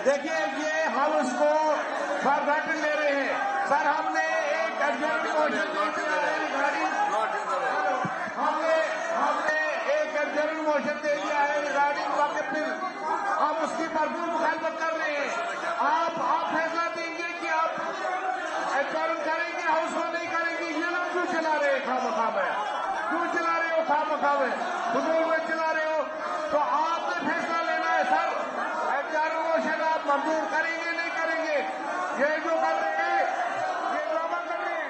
देखिए ये हम उसको फॉर ग्रांटेड ले रहे हैं सर। हमने एक अर्जेंट मोशन दे दिया है रिगार्डिंग, हमने एक अर्जेंट मोशन दे दिया है रिगार्डिंग वाकफ बिल। हम उसकी भरपूर मुखालफत कर रहे हैं। आप फैसला देंगे कि आप एडजर्न करेंगे, हाउस में नहीं करेंगे। ये लोग क्यों चला रहे हैं खामखा में, क्यों चला रहे हो खामखा में, हुजूर में चला रहे हो? तो आपने फैसला लेना है सर। एडजर्न मोशन आप मंजूर करेंगे नहीं करेंगे? ये जो कर रहे हैं ये ड्रामा कर रहे हैं।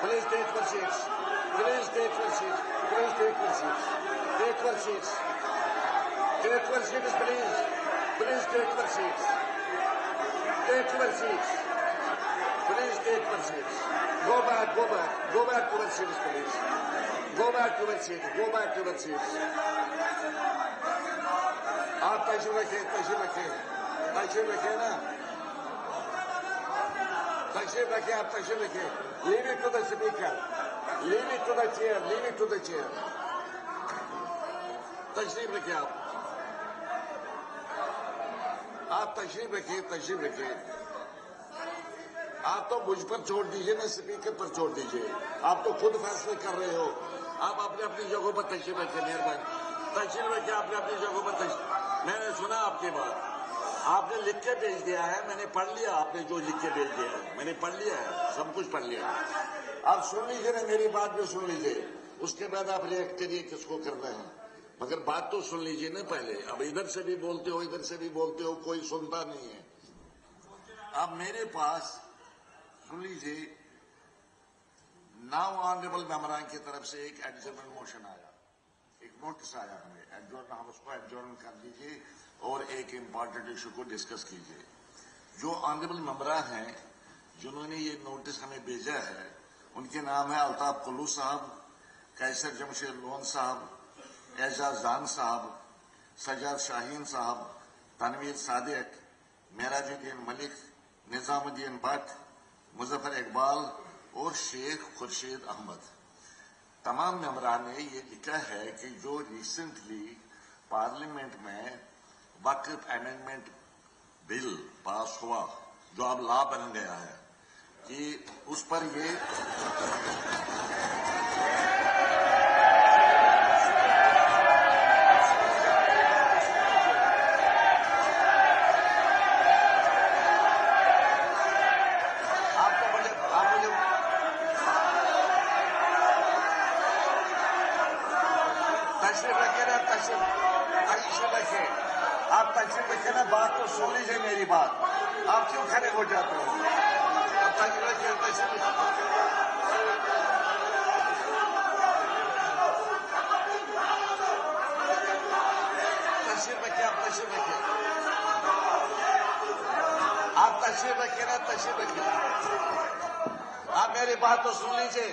Please take your seats. Please take your seats. Please take your seats. Take your seats. Take your seats, please. Please take your seats. Take your seats. Please take your seats. Go back, go back. Go back to your seats, please. Go back to your seats. Go back to your seats. आप तशरीफ रखें, तशरीफ रखें, तशरीफ रखें ना, तशरीफ रखें, आप तशरीफ रखें. Leave it to the speaker. Leave it to the chair. Leave it to the chair. तशरीफ रखें आप तशरीफ रखिए, तशरीफ रखिए. आप तो मुझ पर छोड़ दीजिए ना, स्पीकर पर छोड़ दीजिए. आप तो खुद फैसले कर रहे हो. आप अपने अपनी जगहों पर तशरीफ रखिए, मेहरबानी. तशरीफ रखिए अपने अपनी जगहों पर तशरीफ. मैंने सुना आपकी बात, आपने लिख के भेज दिया है, मैंने पढ़ लिया. आपने जो लिख के भेज दिया है मैंने पढ़ लिया है, सब कुछ पढ़ लिया. आप सुन लीजिए ना, मेरी बात भी सुन लीजिए, उसके बाद आप रिएक्ट करिए किसको करना है. मगर बात तो सुन लीजिए ना पहले. अब इधर से भी बोलते हो, इधर से भी बोलते हो, कोई सुनता नहीं है. अब मेरे पास सुन लीजिए, नाउ ऑनरेबल मेंबरान की तरफ से एक एडजर्नमेंट मोशन आया, एक नोटिस आया हमें. एडजर्न, हम उसको एडजर्न कर दीजिए और एक इम्पॉर्टेंट इशू को डिस्कस कीजिए. जो ऑनरेबल मेंबरा हैं जिन्होंने ये नोटिस हमें भेजा है, उनके नाम है अल्ताफ कुल्लू साहब, कैसर जमशेद लोन साहब, एजाज जान साहब, सजाद शाहीन साहब, तनवीर सादिक, मेराजुद्दीन मलिक, निजामुद्दीन भट्ट, मुजफ्फर इकबाल और शेख खुर्शीद अहमद. तमाम मेंबरान ने ये लिखा है कि जो रिसेंटली पार्लियामेंट में वक्फ अमेंडमेंट बिल पास हुआ, जो अब लॉ बन गया है, कि उस पर ये आप तशरीफ रखिए ना. बात तो सुन लीजिए मेरी बात. आप क्यों खड़े हो जाते हो? आप तशरीफ रखिए, तशरीफ रखिए, आप तशरीफ रखिए, आप तशरीफ रखिए ना, तशरीफ रखिए. आप मेरी बात तो सुन लीजिए.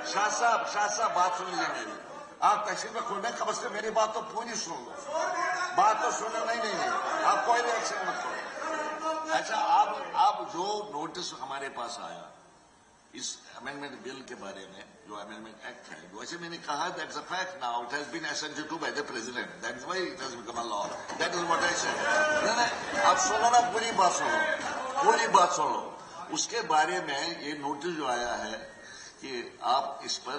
शाह साहब बात सुन लीजिए मेरी। आप तहसील में खोलने कम से कम मेरी बात तो पूरी सुन लो। बात तो सुनना नहीं, आप कोई रिएक्शन मत करो। अच्छा, आप जो नोटिस हमारे पास आया इस अमेंडमेंट बिल के बारे में, जो अमेंडमेंट एक्ट है, वैसे मैंने कहा that's a fact now, it has been assented to by the president, that's why it has become a law, that is what I said. आप सुनो ना, पूरी बात सुनो। उसके बारे में ये नोटिस जो आया है कि आप इस पर